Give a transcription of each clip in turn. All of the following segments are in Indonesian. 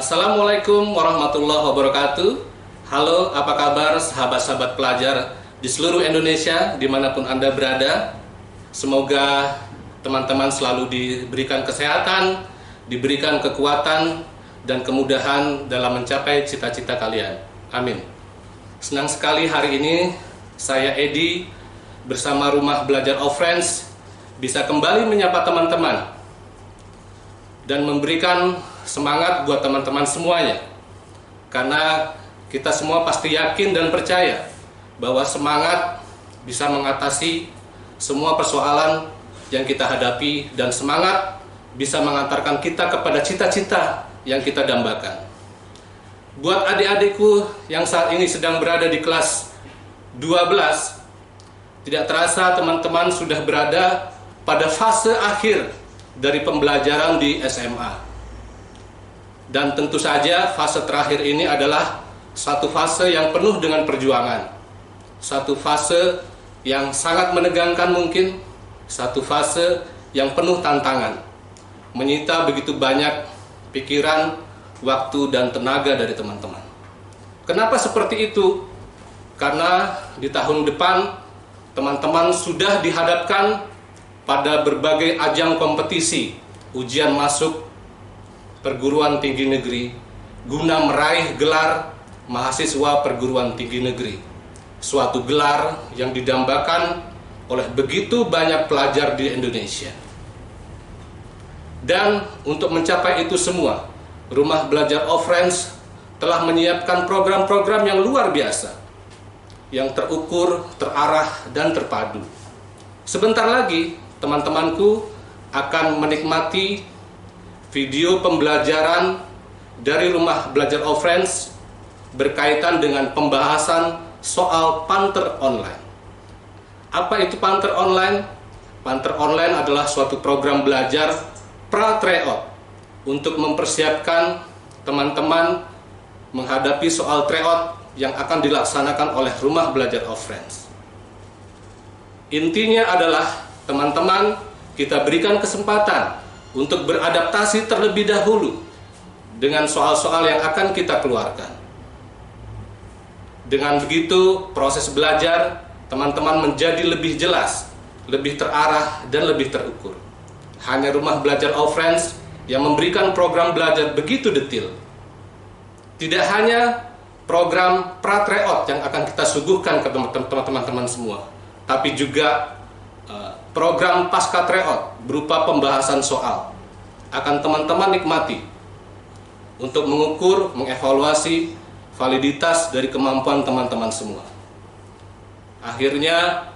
Assalamualaikum warahmatullahi wabarakatuh. Halo, apa kabar sahabat-sahabat pelajar di seluruh Indonesia dimanapun Anda berada. Semoga teman-teman selalu diberikan kesehatan, diberikan kekuatan dan kemudahan dalam mencapai cita-cita kalian. Amin. Senang sekali hari ini saya Edi bersama Rumah Belajar of Friends bisa kembali menyapa teman-teman dan memberikan semangat buat teman-teman semuanya. Karena kita semua pasti yakin dan percaya bahwa semangat bisa mengatasi semua persoalan yang kita hadapi, dan semangat bisa mengantarkan kita kepada cita-cita yang kita dambakan. Buat adik-adikku yang saat ini sedang berada di kelas 12, tidak terasa teman-teman sudah berada pada fase akhir dari pembelajaran di SMA. Dan tentu saja fase terakhir ini adalah satu fase yang penuh dengan perjuangan. Satu fase yang sangat menegangkan mungkin, satu fase yang penuh tantangan. Menyita begitu banyak pikiran, waktu, dan tenaga dari teman-teman. Kenapa seperti itu? Karena di tahun depan teman-teman sudah dihadapkan pada berbagai ajang kompetisi, ujian masuk perguruan tinggi negeri guna meraih gelar mahasiswa perguruan tinggi negeri. Suatu gelar yang didambakan oleh begitu banyak pelajar di Indonesia. Dan untuk mencapai itu semua, Rumah Belajar of Friends telah menyiapkan program-program yang luar biasa, yang terukur, terarah, dan terpadu. Sebentar lagi teman-temanku akan menikmati video pembelajaran dari Rumah Belajar of Friends berkaitan dengan pembahasan soal Panter Online. Apa itu Panter Online? Panter Online adalah suatu program belajar pra-tryout untuk mempersiapkan teman-teman menghadapi soal tryout yang akan dilaksanakan oleh Rumah Belajar of Friends. Intinya adalah teman-teman kita berikan kesempatan untuk beradaptasi terlebih dahulu dengan soal-soal yang akan kita keluarkan. Dengan begitu, proses belajar teman-teman menjadi lebih jelas, lebih terarah, dan lebih terukur. Hanya Rumah Belajar of Friends yang memberikan program belajar begitu detail. Tidak hanya program pra-tryout yang akan kita suguhkan ke teman-teman semua, tapi juga program pasca tryout berupa pembahasan soal akan teman-teman nikmati untuk mengukur, mengevaluasi validitas dari kemampuan teman-teman semua. Akhirnya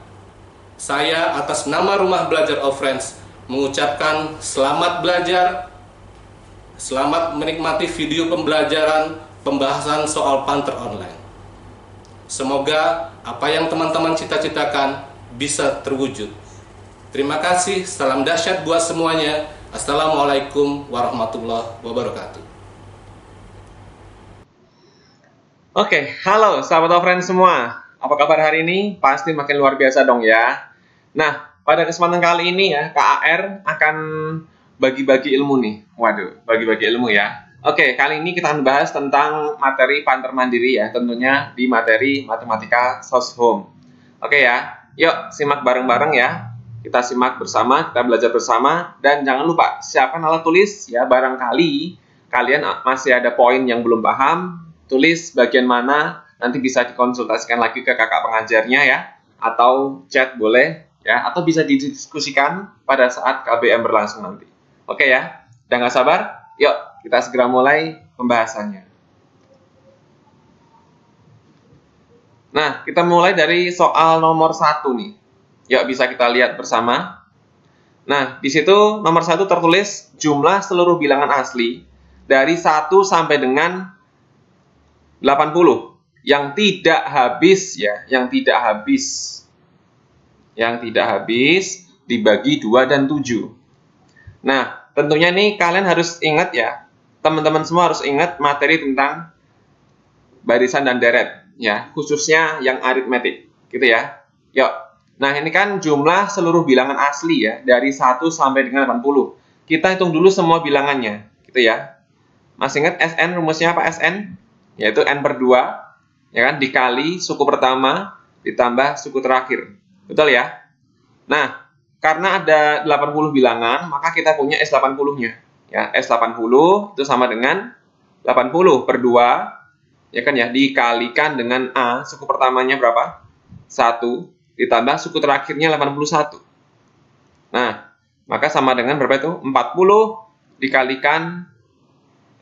saya atas nama Rumah Belajar of Friends mengucapkan selamat belajar, selamat menikmati video pembelajaran pembahasan soal Panter Online. Semoga apa yang teman-teman cita-citakan bisa terwujud. Terima kasih, salam dahsyat buat semuanya. Assalamualaikum warahmatullahi wabarakatuh. Oke, halo sahabat of Friends semua. Apa kabar hari ini? Pasti makin luar biasa dong ya. Nah, pada kesempatan kali ini ya, KAR akan bagi-bagi ilmu nih. Waduh, bagi-bagi ilmu ya. Oke, kali ini kita akan bahas tentang materi Panter Mandiri ya, tentunya di materi Matematika Soshum. Oke ya, yuk simak bareng-bareng ya. Kita simak bersama, kita belajar bersama, dan jangan lupa siapkan alat tulis ya. Barangkali kalian masih ada poin yang belum paham, tulis bagian mana, nanti bisa dikonsultasikan lagi ke kakak pengajarnya ya, atau chat boleh ya, atau bisa didiskusikan pada saat KBM berlangsung nanti. Oke ya, udah nggak sabar? Yuk kita segera mulai pembahasannya. Nah, kita mulai dari soal nomor 1 nih. Yuk bisa kita lihat bersama. Nah, di situ nomor 1 tertulis jumlah seluruh bilangan asli dari 1 sampai dengan 80 yang tidak habis ya, yang tidak habis dibagi 2 dan 7. Nah, tentunya nih kalian harus ingat ya, teman-teman semua harus ingat materi tentang barisan dan deret ya, khususnya yang aritmetik gitu ya. Yuk. Nah, ini kan jumlah seluruh bilangan asli ya, dari 1 sampai dengan 80. Kita hitung dulu semua bilangannya, gitu ya. Masih ingat SN rumusnya apa SN? Yaitu N per 2, ya kan, dikali suku pertama ditambah suku terakhir. Betul ya? Nah, karena ada 80 bilangan, maka kita punya S80-nya. Ya, S80 itu sama dengan 80 per 2, ya kan ya, dikalikan dengan A, suku pertamanya berapa? 1, ditambah suku terakhirnya 81. Nah, maka sama dengan berapa itu? 40 dikalikan,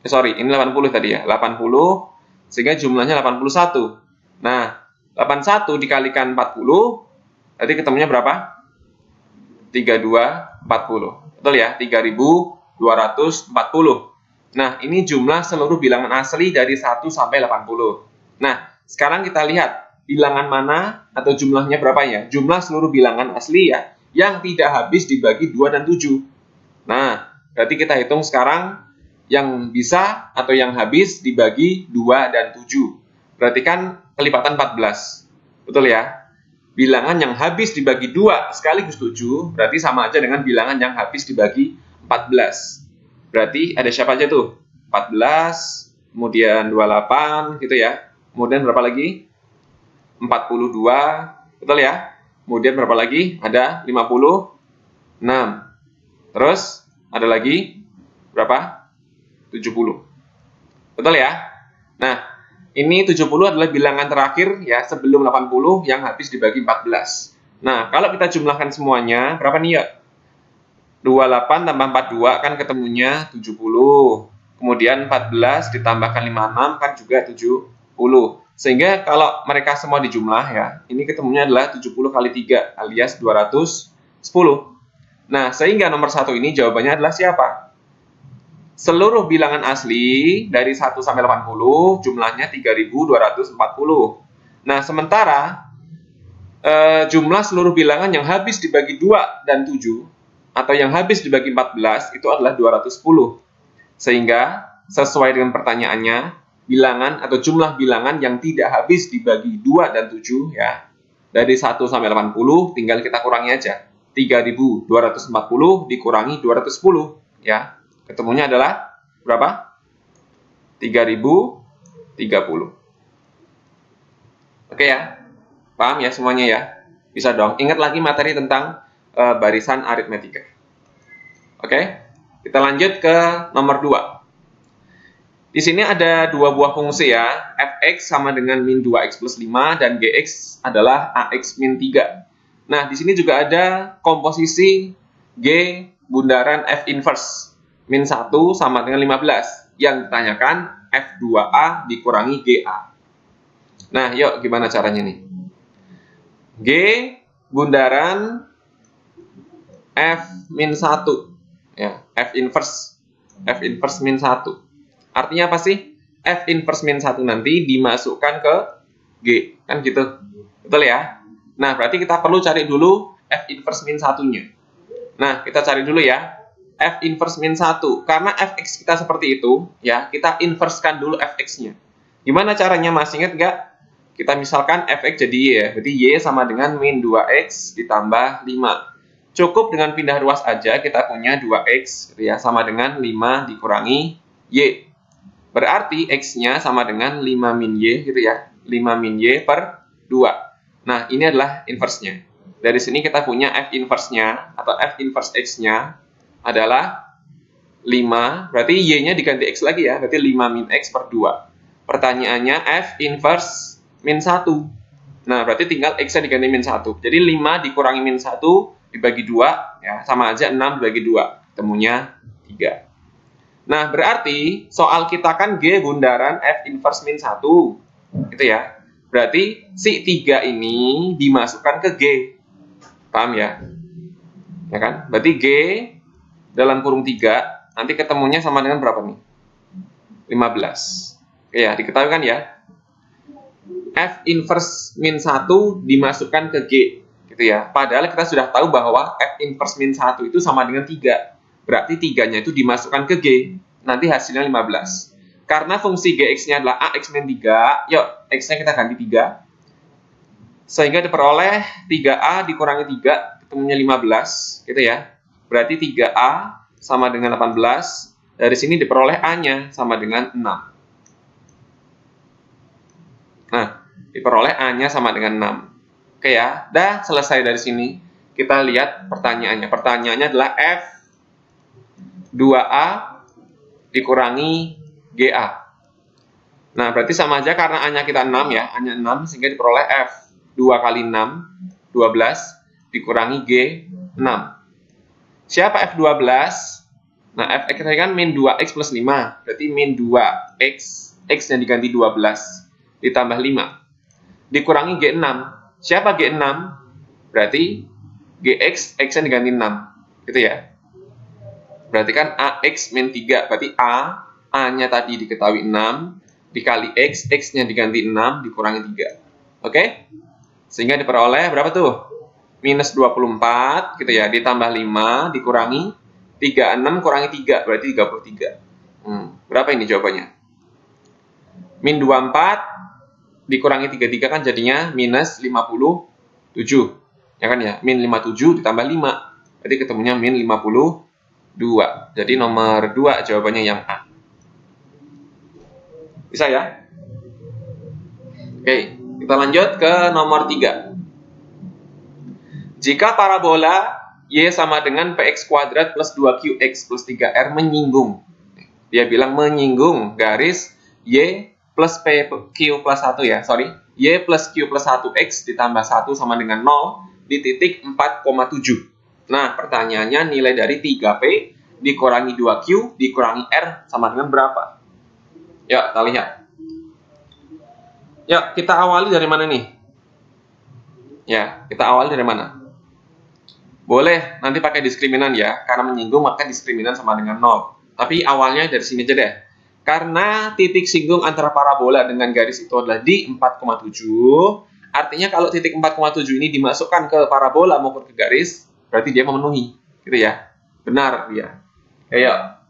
ini 80 tadi ya, 80, sehingga jumlahnya 81. Nah, 81 dikalikan 40, berarti ketemunya berapa? 3240. Betul ya? 3240. Nah, ini jumlah seluruh bilangan asli dari 1 sampai 80. Nah, sekarang kita lihat bilangan mana atau jumlahnya berapa ya? Jumlah seluruh bilangan asli ya, yang tidak habis dibagi 2 dan 7. Nah, berarti kita hitung sekarang yang bisa atau yang habis dibagi 2 dan 7. Berarti kan kelipatan 14. Betul ya? Bilangan yang habis dibagi 2 sekaligus 7, berarti sama aja dengan bilangan yang habis dibagi 14. Berarti ada siapa aja tuh? 14, kemudian 28, gitu ya. Kemudian berapa lagi? 42, betul ya? Kemudian berapa lagi? Ada 56. Terus ada lagi berapa? 70. Betul ya? Nah, ini 70 adalah bilangan terakhir ya sebelum 80 yang habis dibagi 14. Nah, kalau kita jumlahkan semuanya, berapa nih ya? 28 tambah 42 kan ketemunya 70. Kemudian 14 ditambahkan 56 kan juga 70. Sehingga kalau mereka semua dijumlah ya, ini ketemunya adalah 70 kali 3 alias 210. Nah, sehingga nomor 1 ini jawabannya adalah siapa? Seluruh bilangan asli dari 1 sampai 80 jumlahnya 3240. Nah, sementara jumlah seluruh bilangan yang habis dibagi 2 dan 7 atau yang habis dibagi 14 itu adalah 210. Sehingga sesuai dengan pertanyaannya, bilangan atau jumlah bilangan yang tidak habis dibagi 2 dan 7 ya, dari 1 sampai 80 tinggal kita kurangi aja. 3240 dikurangi 210 ya. Ketemunya adalah berapa? 3030. Oke ya? Paham ya semuanya ya? Bisa dong. Ingat lagi materi tentang barisan aritmetika. Oke? Kita lanjut ke nomor 2. Di sini ada dua buah fungsi ya. Fx sama dengan min 2x plus 5 dan gx adalah ax min 3. Nah, di sini juga ada komposisi G bundaran F inverse. Min 1 sama dengan 15. Yang ditanyakan F2A dikurangi GA. Nah, yuk gimana caranya nih? G bundaran F min 1. Ya, F inverse min 1. Artinya apa sih? F inverse min 1 nanti dimasukkan ke G. Kan gitu. Betul ya? Nah, berarti kita perlu cari dulu F inverse min 1-nya. Nah, kita cari dulu ya. F inverse min 1. Karena fx kita seperti itu, ya, kita inversekan dulu fx-nya. Gimana caranya? Masih ingat nggak? Kita misalkan fx jadi y ya. Berarti y sama dengan min 2x ditambah 5. Cukup dengan pindah ruas aja kita punya 2x gitu ya, sama dengan 5 dikurangi y. Berarti x-nya sama dengan 5 min y gitu ya. 5 min y per 2. Nah, ini adalah inverse-nya. Dari sini kita punya f inverse-nya atau f inverse x-nya adalah 5, berarti y-nya diganti x lagi ya, berarti 5 min x per 2. Pertanyaannya f inverse min 1. Nah, berarti tinggal x-nya diganti min 1. Jadi 5 dikurangi min 1 dibagi 2, ya, sama aja 6 dibagi 2. Temunya 3. Nah, berarti soal kita kan G bundaran f inverse min 1. Gitu ya. Berarti si 3 ini dimasukkan ke G. Paham ya? Ya kan? Berarti G dalam kurung 3, nanti ketemunya sama dengan berapa nih? 15. Oke ya, diketahui kan ya? F inverse min 1 dimasukkan ke G. Gitu ya. Padahal kita sudah tahu bahwa F inverse min 1 itu sama dengan 3. Berarti 3-nya itu dimasukkan ke G. Nanti hasilnya 15. Karena fungsi Gx-nya adalah AX min 3, yuk, X-nya kita ganti 3. Sehingga diperoleh 3A dikurangi 3, ketemunya 15. Gitu ya. Berarti 3A sama dengan 18, dari sini diperoleh A-nya sama dengan 6. Nah, diperoleh A-nya sama dengan 6. Oke ya, dah selesai dari sini. Kita lihat pertanyaannya. Pertanyaannya adalah F 2A dikurangi GA. Nah, berarti sama aja karena A-nya kita 6 ya. A-nya 6 sehingga diperoleh F 2 kali 6, 12 dikurangi G, 6. Siapa F12? Nah, F tadi kan min 2X plus 5. Berarti min 2X, X-nya diganti 12, ditambah 5. Dikurangi G6. Siapa G6? Berarti GX, X-nya diganti 6. Gitu ya. Berarti kan AX min 3. Berarti A-nya tadi diketahui 6, dikali X, X-nya diganti 6, dikurangi 3. Oke? Sehingga diperoleh berapa tuh? Minus 24, gitu ya, ditambah 5, dikurangi 36, kurangi 3, berarti 33. Berapa ini jawabannya? Min 24, dikurangi 33 kan jadinya minus 57. Ya kan ya? Min 57 ditambah 5, berarti ketemunya min 52. Jadi nomor 2 jawabannya yang A. Bisa ya? Oke, kita lanjut ke nomor 3. Jika parabola Y sama dengan PX kuadrat plus 2QX plus 3R menyinggung. Dia bilang menyinggung garis Y plus PQ plus 1 ya, sorry. Y plus Q plus 1X ditambah 1 sama dengan 0 di titik 4,7. Nah, pertanyaannya nilai dari 3P dikurangi 2Q dikurangi R sama dengan berapa? Ya, kita lihat. Ya, kita awali dari mana nih? Ya, kita awali dari mana? Boleh, nanti pakai diskriminan ya. Karena menyinggung, maka diskriminan sama dengan 0. Tapi awalnya dari sini aja deh. Karena titik singgung antara parabola dengan garis itu adalah di 4,7. Artinya kalau titik 4,7 ini dimasukkan ke parabola maupun ke garis, berarti dia memenuhi. Gitu ya. Benar dia. Kayak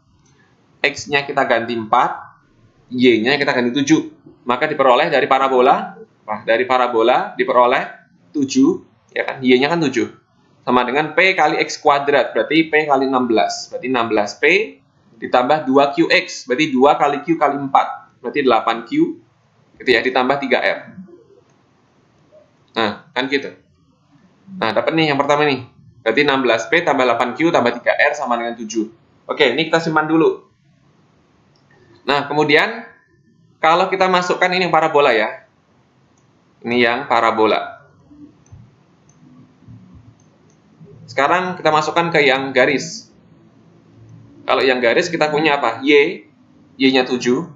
X-nya kita ganti 4, Y-nya kita ganti 7. Maka diperoleh dari parabola. Nah, dari parabola diperoleh 7. Ya kan? Y-nya kan 7. Sama dengan P kali X kuadrat, berarti P kali 16. Berarti 16P ditambah 2QX, berarti 2 kali Q kali 4. Berarti 8Q, gitu ya, ditambah 3R. Nah, kan gitu. Nah, dapat nih yang pertama nih. Berarti 16P tambah 8Q tambah 3R sama dengan 7. Oke, ini kita simpan dulu. Nah, kemudian, kalau kita masukkan ini yang parabola ya. Ini yang parabola. Sekarang kita masukkan ke yang garis. Kalau yang garis kita punya apa? Y-nya 7,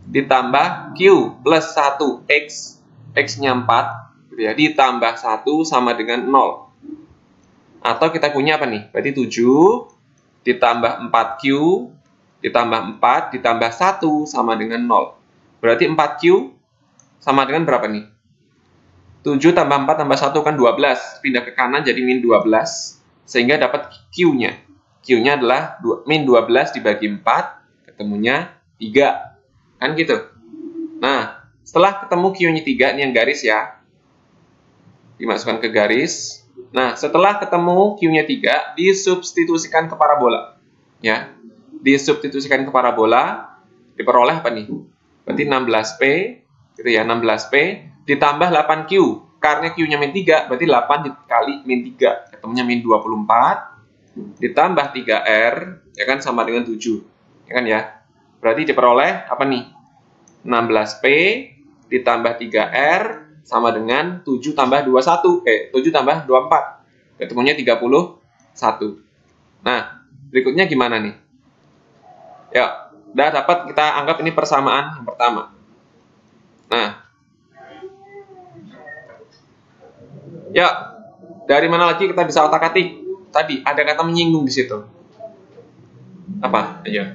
ditambah Q plus 1X, X-nya 4, gitu ya, ditambah 1 sama dengan 0. Atau kita punya apa nih? Berarti 7, ditambah 4Q, ditambah 4, ditambah 1 sama dengan 0. Berarti 4Q sama dengan berapa nih? 7 tambah 4 tambah 1 kan 12. Pindah ke kanan jadi min 12. Sehingga dapat Q-nya. Q-nya adalah min 12 dibagi 4, ketemunya 3. Kan gitu. Nah, setelah ketemu Q-nya 3, ini yang garis ya. Dimasukkan ke garis. Nah, setelah ketemu Q-nya 3, disubstitusikan ke parabola. Ya. Disubstitusikan ke parabola, diperoleh apa nih? Berarti 16P, gitu ya, 16P ditambah 8Q. Karena Q-nya min 3, berarti 8 dikali min 3. Ketemunya min 24, ditambah 3R, ya kan, sama dengan 7. Ya kan ya? Berarti diperoleh apa nih? 16P ditambah 3R sama dengan 7 tambah 21. 7 tambah 24. Ketemunya 31. Nah, berikutnya gimana nih? Ya, udah dapat, kita anggap ini persamaan yang pertama. Nah, ya, dari mana lagi kita bisa otak-atik? Tadi ada kata menyinggung di situ. Apa? Ayo.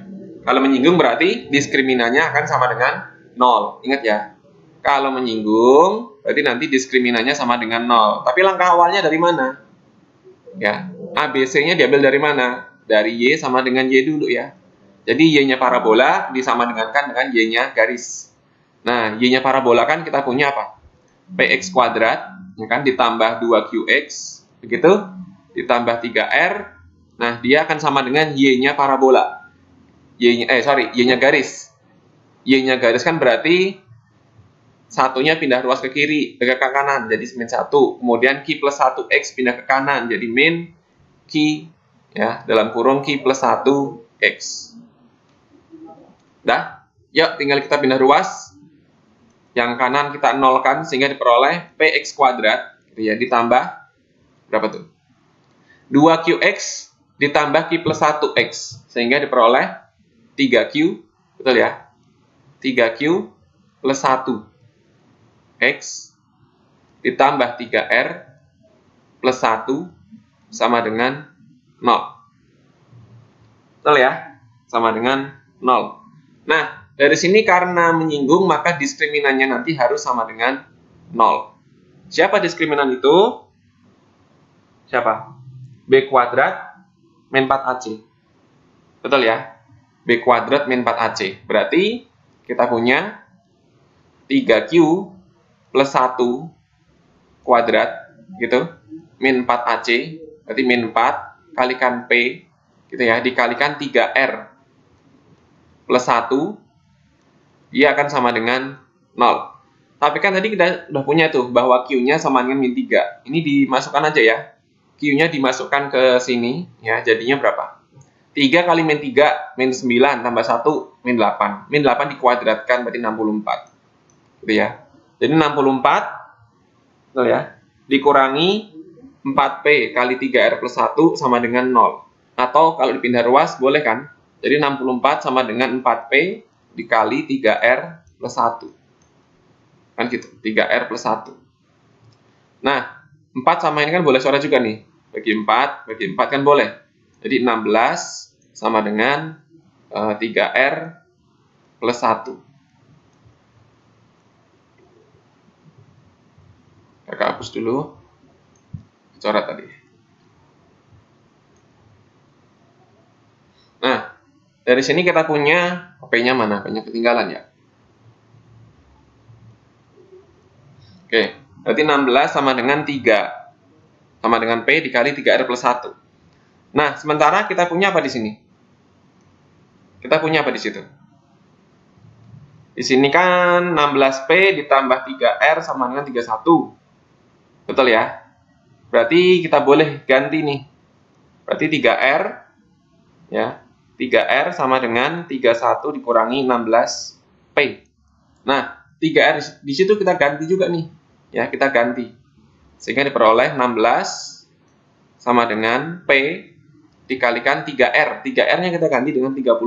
Kalau menyinggung berarti diskriminannya akan sama dengan 0. Ingat ya. Kalau menyinggung berarti nanti diskriminannya sama dengan 0. Tapi langkah awalnya dari mana? Ya, ABC-nya diambil dari mana? Dari Y sama dengan Y dulu ya. Jadi Y-nya parabola disamadengankan dengan Y-nya garis. Nah, Y-nya parabola kan kita punya apa? PX kuadrat, ya kan, ditambah 2QX, begitu, ditambah 3R. Nah, dia akan sama dengan Y-nya parabola. Y-nya garis. Y-nya garis kan berarti satunya pindah ruas ke kiri, ke kanan, jadi min 1. Kemudian Q plus 1X pindah ke kanan, jadi min Q, ya, dalam kurung Q plus 1X. Dah, yuk tinggal kita pindah ruas. Yang kanan kita nolkan, sehingga diperoleh PX kuadrat, gitu ya, ditambah, berapa tuh? 2QX ditambah Q plus 1X, sehingga diperoleh 3Q, betul ya? 3Q plus 1X ditambah 3R plus 1 sama dengan 0. Betul ya? Sama dengan 0. Nah, dari sini karena menyinggung, maka diskriminannya nanti harus sama dengan 0. Siapa diskriminan itu? Siapa? B kuadrat min 4AC. Betul ya? B kuadrat min 4AC. Berarti kita punya 3Q plus 1 kuadrat, gitu, min 4AC, berarti min 4 kalikan P, gitu ya, dikalikan 3R plus 1, dia akan sama dengan 0. Tapi kan tadi kita udah punya tuh, bahwa Q-nya sama dengan min 3. Ini dimasukkan aja ya. Q-nya dimasukkan ke sini, ya, jadinya berapa? 3 kali min 3, min 9, tambah 1, min 8. Min 8 dikuadratkan, berarti 64. Gitu ya. Jadi 64, betul ya, dikurangi 4P kali 3R plus 1 sama dengan 0. Atau kalau dipindah ruas, boleh kan? Jadi 64 sama dengan 4P dikali 3R plus 1. Kan gitu, 3R plus 1. Nah, 4 sama ini kan boleh coret juga nih. Bagi 4 kan boleh. Jadi 16 sama dengan 3R plus 1. Kakak hapus dulu. Coret tadi. Nah, dari sini kita punya P-nya mana? P-nya ketinggalan ya. Oke, berarti 16 sama dengan 3. Sama dengan P dikali 3R plus 1. Nah, sementara kita punya apa di sini? Kita punya apa di situ? Di sini kan 16P ditambah 3R sama dengan 31. Betul ya? Berarti kita boleh ganti nih. Berarti 3R, ya, 3R sama dengan 31 dikurangi 16P. Nah, 3R di situ kita ganti juga nih. Ya, kita ganti. Sehingga diperoleh 16 sama dengan P dikalikan 3R. 3R-nya kita ganti dengan 31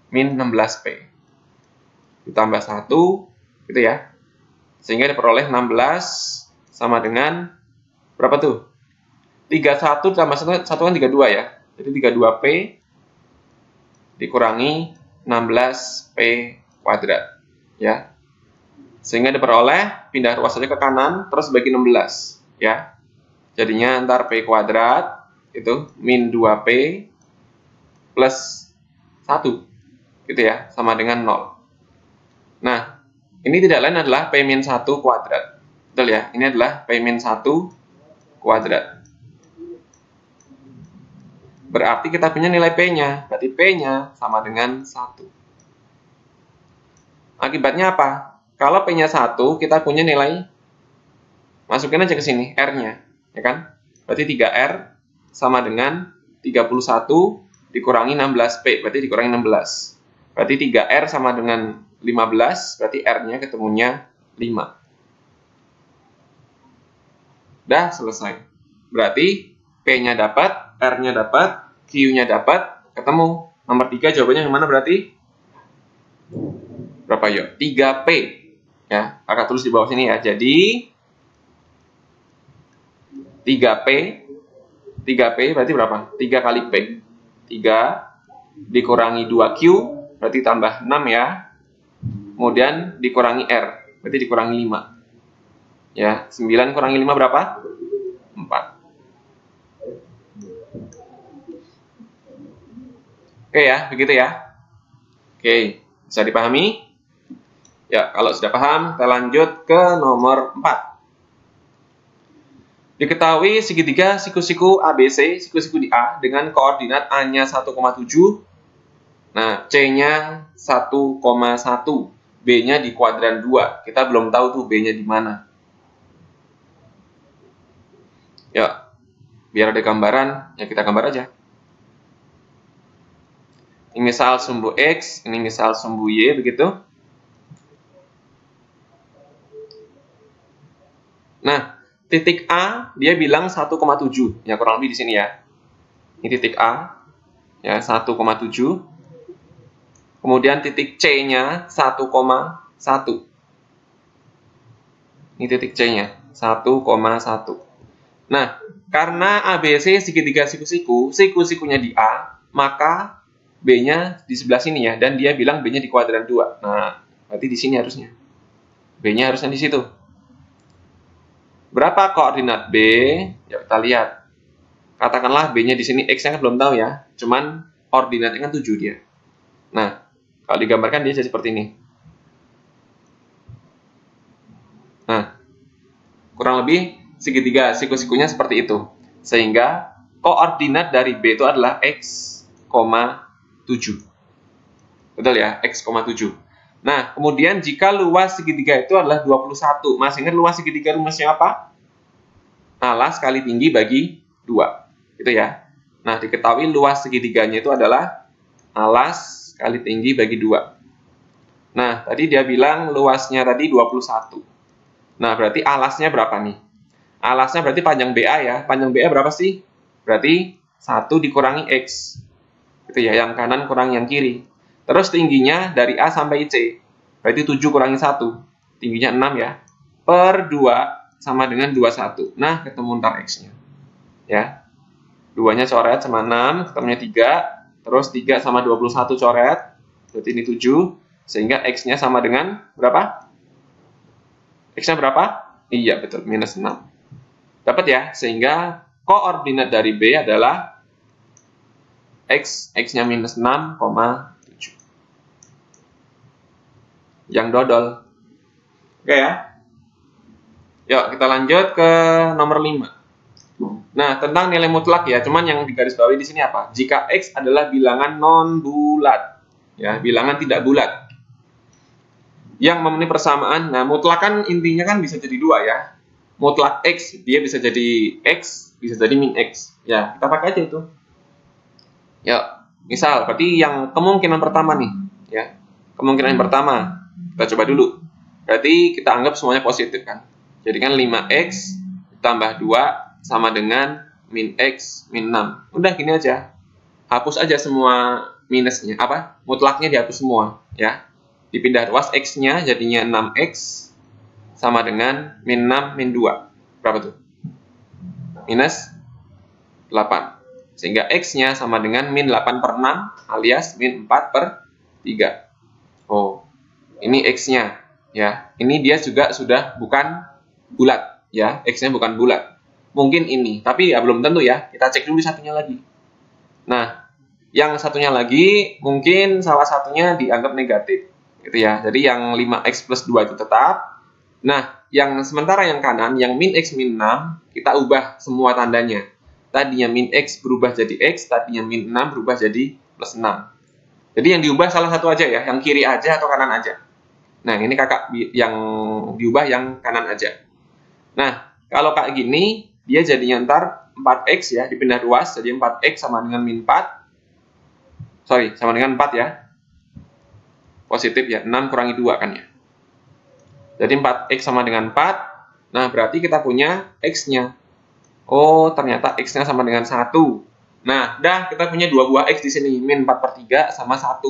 min 16P. Ditambah 1, gitu ya. Sehingga diperoleh 16 sama dengan berapa tuh? 31 tambah 1 kan 32 ya. Jadi 32P dikurangi 16P kuadrat. Ya. Sehingga diperoleh, pindah ruas saja ke kanan, terus bagi 16. Ya. Jadinya ntar P kuadrat, itu min 2P plus 1. Gitu ya, sama dengan 0. Nah, ini tidak lain adalah P min 1 kuadrat. Betul ya, ini adalah P min 1 kuadrat. Berarti kita punya nilai P-nya. Berarti P-nya sama dengan 1. Akibatnya apa? Kalau P-nya 1, kita punya nilai, masukin aja ke sini, R-nya. Ya kan? Berarti 3R sama dengan 31 dikurangi 16P. Berarti dikurangi 16. Berarti 3R sama dengan 15. Berarti R-nya ketemunya 5. Dah selesai. Berarti P-nya dapat, R-nya dapat, Q-nya dapat, ketemu. Nomor 3 jawabannya yang mana berarti? Berapa yuk? 3P. Ya, kakak tulis di bawah sini ya. Jadi 3P. 3P berarti berapa? 3 kali P. 3 dikurangi 2Q, berarti tambah 6 ya. Kemudian dikurangi R, berarti dikurangi 5. Ya, 9 kurangi 5 berapa? 4. Oke ya, begitu ya. Oke, bisa dipahami? Ya, kalau sudah paham, kita lanjut ke nomor 4. Diketahui segitiga siku-siku ABC, siku-siku di A, dengan koordinat A-nya 1,7, Nah, C-nya 1,1. B-nya di kuadran 2. Kita belum tahu tuh B-nya di mana. Ya, biar ada gambaran, ya kita gambar aja. Ini misal sumbu X, ini misal sumbu Y, begitu. Nah, titik A, dia bilang 1,7. Ya, kurang lebih di sini ya. Ini titik A, ya 1,7. Kemudian titik C-nya 1,1. Ini titik C-nya 1,1. Nah, karena ABC segitiga siku-siku, siku-sikunya di A, maka B-nya di sebelah sini ya, dan dia bilang B-nya di kuadran 2. Nah, berarti di sini harusnya. B-nya harusnya di situ. Berapa koordinat B? Ya, kita lihat. Katakanlah B-nya di sini, X-nya kan belum tahu ya, cuman ordinatnya kan 7 dia. Nah, kalau digambarkan dia jadi seperti ini. Nah, kurang lebih segitiga siku-sikunya seperti itu. Sehingga koordinat dari B itu adalah X, 7. Betul ya, X, 7. Nah, kemudian jika luas segitiga itu adalah 21. Masih ingat luas segitiga rumusnya apa? Alas kali tinggi bagi 2. Gitu ya. Nah, diketahui luas segitiganya itu adalah alas kali tinggi bagi 2. Nah, tadi dia bilang luasnya tadi 21. Nah, berarti alasnya berapa nih? Alasnya berarti panjang BA ya. Panjang BA berapa sih? Berarti 1 dikurangi X. Gitu ya, yang kanan kurangi yang kiri. Terus tingginya dari A sampai C. Berarti 7 kurangi 1. Tingginya 6 ya. Per 2 sama dengan 21. Nah, ketemu ntar X-nya. Ya. 2-nya coret sama 6, ketemunya 3. Terus 3 sama 21 coret. Berarti ini 7. Sehingga X-nya sama dengan berapa? X-nya berapa? Iya, betul. Minus 6. Dapat ya? Sehingga koordinat dari B adalah X. X-nya minus 6,7. Yang dodol. Oke ya? Yuk, kita lanjut ke nomor 5. Nah, tentang nilai mutlak ya, cuman yang digarisbawahi di sini apa? Jika X adalah bilangan non-bulat, ya, bilangan tidak bulat, yang memenuhi persamaan. Nah, mutlak kan intinya kan bisa jadi 2 ya. Mutlak X, dia bisa jadi X, bisa jadi min X. Ya, kita pakai aja itu. Ya, misal, berarti yang kemungkinan pertama nih, ya. Kemungkinan yang pertama, kita coba dulu. Berarti kita anggap semuanya positif kan. Jadi kan 5X tambah 2 sama dengan min X min 6. Udah gini aja. Hapus aja semua minusnya. Apa? Mutlaknya dihapus semua. Ya. Dipindah ruas X-nya jadinya 6X sama dengan min 6 min 2. Berapa tuh? Minus 8. Sehingga X-nya sama dengan min 8 per 6 alias min 4 per 3. Oh, ini X-nya. Ya, ini dia juga sudah bukan bulat. Ya, X-nya bukan bulat. Mungkin ini, tapi ya belum tentu ya. Kita cek dulu satunya lagi. Nah, yang satunya lagi mungkin salah satunya dianggap negatif. Gitu ya. Jadi yang 5X plus 2 itu tetap. Nah, yang sementara yang kanan, yang min X min 6, kita ubah semua tandanya. Tadinya min X berubah jadi X, tadinya min 6 berubah jadi plus 6. Jadi yang diubah salah satu aja ya, yang kiri aja atau kanan aja. Nah, ini kakak yang diubah yang kanan aja. Nah, kalau kayak gini, dia jadinya ntar 4X ya, dipindah ruas, jadi 4X sama dengan min 4. Sorry, sama dengan 4 ya. Positif ya, 6 kurangi 2 kan ya. Jadi 4X sama dengan 4. Nah, berarti kita punya X-nya. Oh, ternyata X-nya sama dengan 1. Nah, dah kita punya 2 buah X di sini, min 4 per 3 sama 1.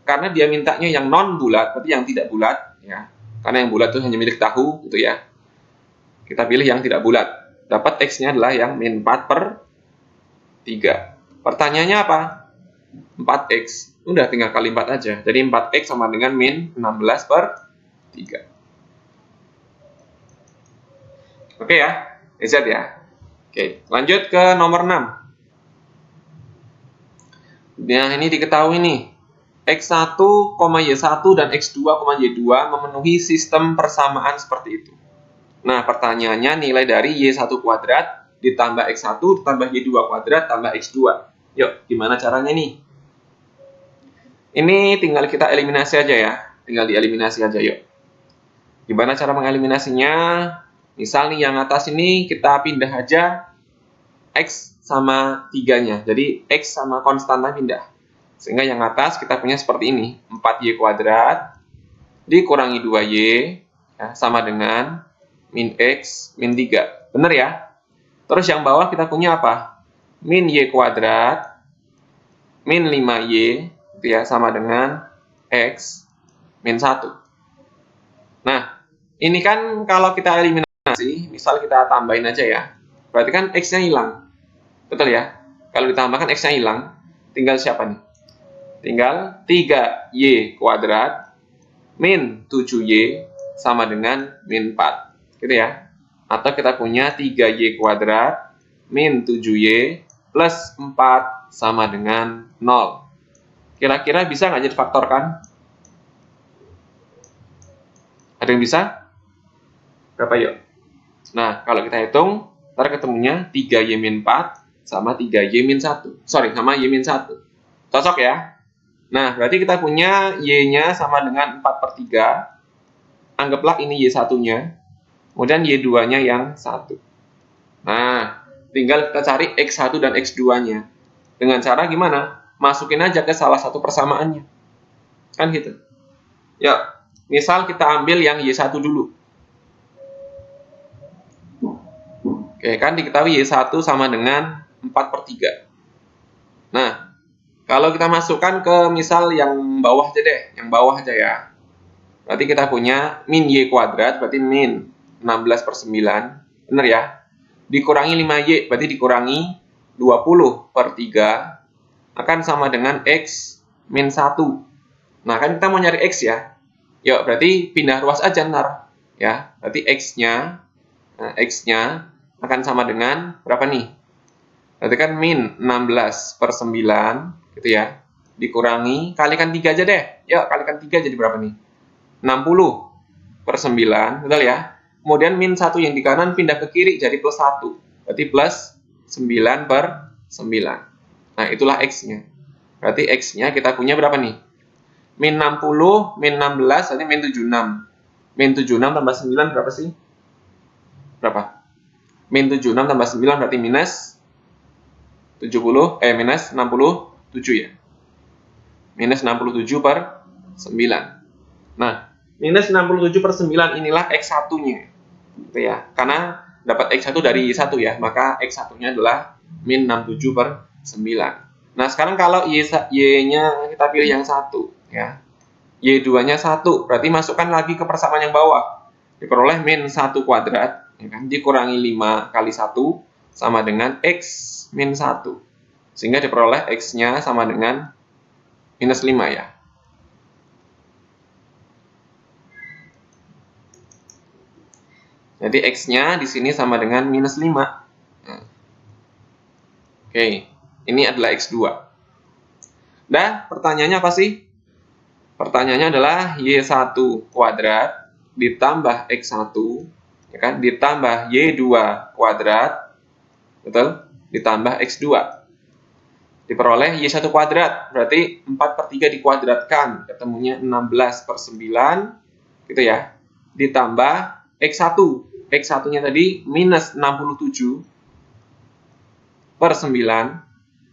Karena dia mintanya yang non-bulat, berarti yang tidak bulat. Ya. Karena yang bulat itu hanya milik tahu, gitu ya. Kita pilih yang tidak bulat. Dapat X-nya adalah yang min 4 per 3. Pertanyaannya apa? 4X. Udah tinggal kali 4 aja. Jadi 4X sama dengan min 16 per 3. Oke ya? Z ya? Oke, lanjut ke nomor 6. Nah, ini diketahui nih. X1, Y1 dan X2, Y2 memenuhi sistem persamaan seperti itu. Nah, pertanyaannya nilai dari Y1 kuadrat ditambah X1 ditambah Y2 kuadrat tambah X2. Yuk, gimana caranya nih? Ini tinggal kita eliminasi aja ya. Tinggal dieliminasi aja yuk. Gimana cara mengeliminasinya? Misal nih yang atas ini kita pindah aja X sama 3-nya. Jadi X sama konstanta pindah. Sehingga yang atas kita punya seperti ini. 4Y kuadrat dikurangi 2Y ya, sama dengan min X min 3. Bener ya? Terus yang bawah kita punya apa? Min Y kuadrat min 5Y itu ya, sama dengan X min 1. Nah, ini kan kalau kita eliminasi, misal kita tambahin aja ya, berarti kan X-nya hilang. Betul ya? Kalau ditambahkan X-nya hilang, tinggal siapa nih? Tinggal 3Y kuadrat min 7Y sama dengan min 4. Gitu ya? Atau kita punya 3Y kuadrat min 7Y plus 4 sama dengan 0. Kira-kira bisa nggak jadi faktorkan? Ada yang bisa? Berapa yuk? Nah, kalau kita hitung, ntar ketemunya 3Y min 4 sama 3Y min 1. Sorry, sama Y min 1. Cocok ya? Nah, berarti kita punya Y-nya sama dengan 4 per 3. Anggaplah ini Y1-nya. Kemudian Y2-nya yang 1. Nah, tinggal kita cari X1 dan X2-nya. Dengan cara gimana? Masukin aja ke salah satu persamaannya. Kan gitu. Ya, misal kita ambil yang Y1 dulu. Oke, kan diketahui Y1 sama dengan 4 per 3. Nah, kalau kita masukkan ke misal yang bawah aja deh. Yang bawah aja ya. Berarti kita punya min Y kuadrat, berarti min 16 per 9. Bener ya? Dikurangi 5Y, berarti dikurangi 20 per 3. Akan sama dengan X min 1. Nah, kan kita mau nyari X ya. Yuk, berarti pindah ruas aja ntar. Ya, berarti X-nya akan sama dengan berapa nih? Berarti kan min 16 per 9, gitu ya. Dikurangi, kalikan 3 aja deh. Yuk, kalikan 3 jadi berapa nih? 60 per 9, betul ya? Kemudian min 1 yang di kanan pindah ke kiri jadi plus 1. Berarti plus 9 per 9. Nah, itulah X-nya. Berarti X-nya kita punya berapa nih? Min 60, min 16, berarti min 76. Min 76 tambah 9 berapa sih? Berapa? Min 76 tambah 9 berarti minus 67 ya. Minus 67 per 9. Nah, minus 67 per 9 inilah X1-nya. Gitu ya. Karena dapat X1 dari Y1 ya, maka X1-nya adalah min 67 per 9. Nah, sekarang kalau Y-nya kita pilih yang 1 ya. Y2-nya 1, berarti masukkan lagi ke persamaan yang bawah. Diperoleh min 1 kuadrat, ya kan? Dikurangi 5 kali 1 sama dengan X min 1. Sehingga diperoleh X-nya sama dengan minus 5 ya. Jadi X-nya di sini sama dengan minus 5. Nah. Oke. Ini adalah X2. Dan pertanyaannya apa sih? Pertanyaannya adalah Y1 kuadrat ditambah X1, ya kan? Ditambah Y2 kuadrat, betul? Ditambah X2. Diperoleh Y1 kuadrat, berarti 4 per 3 dikuadratkan, ketemunya 16 per 9, gitu ya. Ditambah X1. X1-nya tadi minus 67 per 9,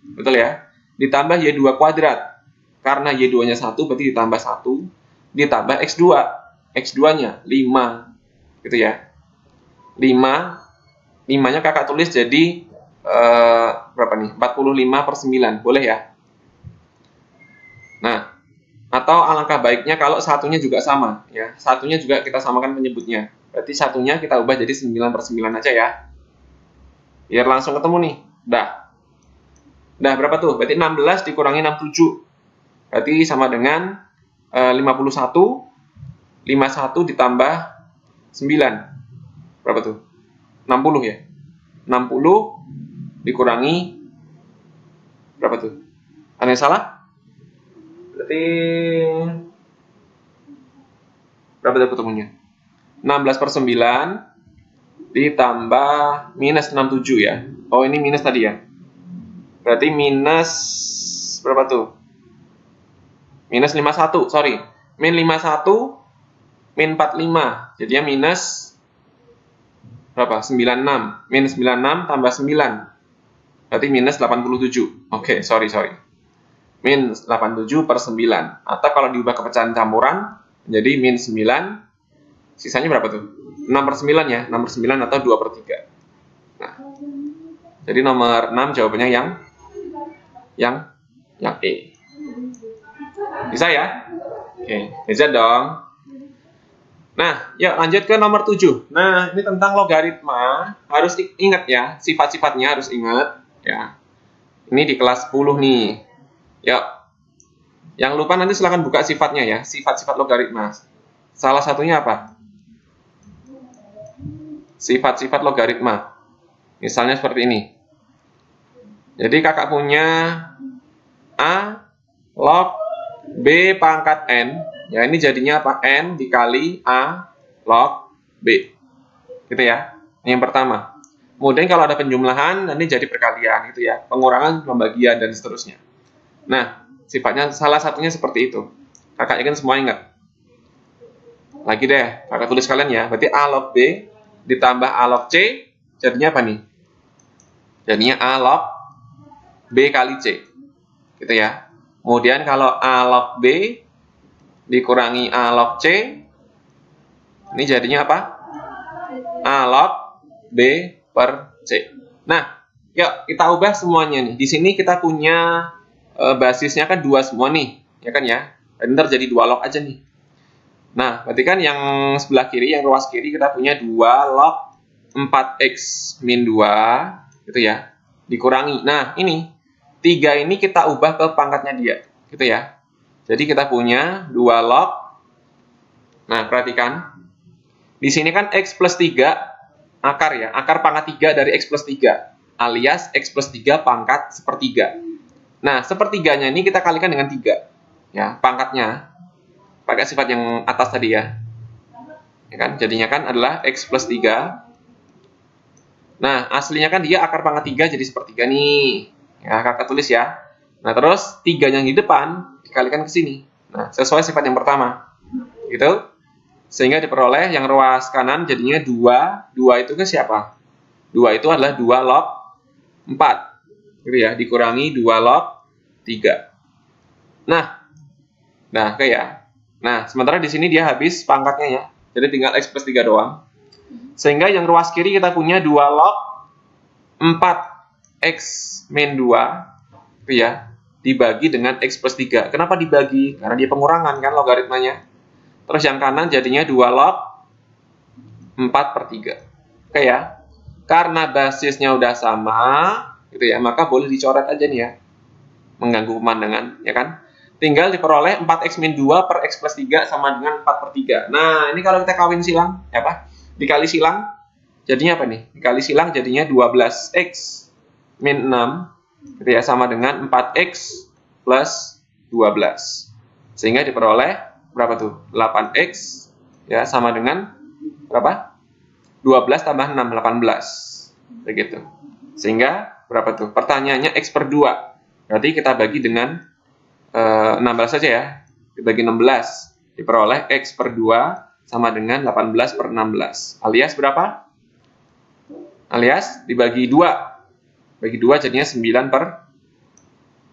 betul ya, ditambah Y2 kuadrat, karena Y2-nya 1 berarti ditambah 1, ditambah X2, X2-nya 5, gitu ya, 5-nya kakak tulis jadi berapa nih, 45 per 9, boleh ya. Nah, atau alangkah baiknya kalau satunya juga sama ya, satunya juga kita samakan penyebutnya, berarti satunya kita ubah jadi 9 per 9 aja ya, biar langsung ketemu nih. Dah berapa tuh? Berarti 16 dikurangi 67. Berarti sama dengan 51. 51 ditambah 9. Berapa tuh? 60 ya? 60 dikurangi berapa tuh? Ada yang salah? Berarti berapa tuh ketemunya? 16 per 9 ditambah minus 67 ya. Oh, ini minus tadi ya. Berarti minus berapa tuh? Minus 51, sorry. Min 51, min 45. Jadinya minus berapa? 96. Min 96 tambah 9. Berarti minus 87. Oke, sorry. Min 87 per 9. Atau kalau diubah ke pecahan campuran, menjadi min 9. Sisanya berapa tuh? 6 per 9 ya. 6 per 9 atau 2 per 3. Nah, jadi nomor 6 jawabannya yang E. Bisa ya? Oke, bisa dong. Nah, yuk lanjut ke nomor 7. Nah, ini tentang logaritma. Harus ingat ya, sifat-sifatnya harus ingat. Ya. Ini di kelas 10 nih. Yuk. Yang lupa nanti silahkan buka sifatnya ya, sifat-sifat logaritma. Salah satunya apa? Sifat-sifat logaritma. Misalnya seperti ini. Jadi kakak punya A log B pangkat N. Ya, ini jadinya apa? N dikali A log B. Gitu ya. Ini yang pertama. Kemudian kalau ada penjumlahan, nanti jadi perkalian gitu ya. Pengurangan, pembagian, dan seterusnya. Nah, sifatnya salah satunya seperti itu. Kakak yakin semua ingat. Lagi deh, kakak tulis kalian ya. Berarti A log B ditambah A log C, jadinya apa nih? Jadinya A log B kali C. Gitu ya. Kemudian kalau A log B dikurangi A log C, ini jadinya apa? A log B per C. Nah, yuk kita ubah semuanya nih. Di sini kita punya basisnya kan 2 semua nih, ya kan ya? Dan ntar jadi 2 log aja nih. Nah, berarti kan yang sebelah kiri, yang ruas kiri kita punya 2 log 4x min 2, gitu ya. Dikurangi. Nah, ini 3 ini kita ubah ke pangkatnya dia, gitu ya. Jadi kita punya 2 log. Nah, perhatikan. Di sini kan X plus 3 akar ya. Akar pangkat 3 dari X plus 3. Alias X plus 3 pangkat sepertiga. Nah, sepertiganya ini kita kalikan dengan 3. Ya, pangkatnya. Pakai sifat yang atas tadi ya. Ya kan? Jadinya kan adalah X plus 3. Nah, aslinya kan dia akar pangkat 3 jadi sepertiga nih. Ya, kakak tulis ya. Nah, terus 3 yang di depan dikalikan ke sini. Nah, sesuai sifat yang pertama. Gitu. Sehingga diperoleh yang ruas kanan jadinya 2. 2 itu ke siapa? 2 itu adalah 2 log 4. Gitu ya, dikurangi 2 log 3. Nah, oke ya. Nah, sementara di sini dia habis pangkatnya ya. Jadi tinggal X plus 3 doang. Sehingga yang ruas kiri kita punya 2 log 4x min 2. Gitu ya. Dibagi dengan X plus 3. Kenapa dibagi? Karena dia pengurangan kan logaritmanya. Terus yang kanan jadinya 2 log 4 per 3. Oke ya. Karena basisnya udah sama, gitu ya, maka boleh dicoret aja nih ya. Mengganggu pemandangan, ya kan? Tinggal diperoleh 4x min 2 per x plus 3 sama dengan 4 per 3. Nah, ini kalau kita kawin silang, ya apa? Dikali silang, jadinya apa nih? Dikali silang jadinya 12x min 6, gitu ya, sama dengan 4x plus 12. Sehingga diperoleh berapa tuh? 8x, ya, sama dengan berapa? 12 tambah 6, 18. Begitu. Sehingga berapa tuh? Pertanyaannya x per 2. Berarti kita bagi dengan 16 saja ya. Dibagi 16. Diperoleh x per 2 sama dengan 18 per 16. Alias berapa? Alias dibagi 2. Bagi 2 jadinya 9 per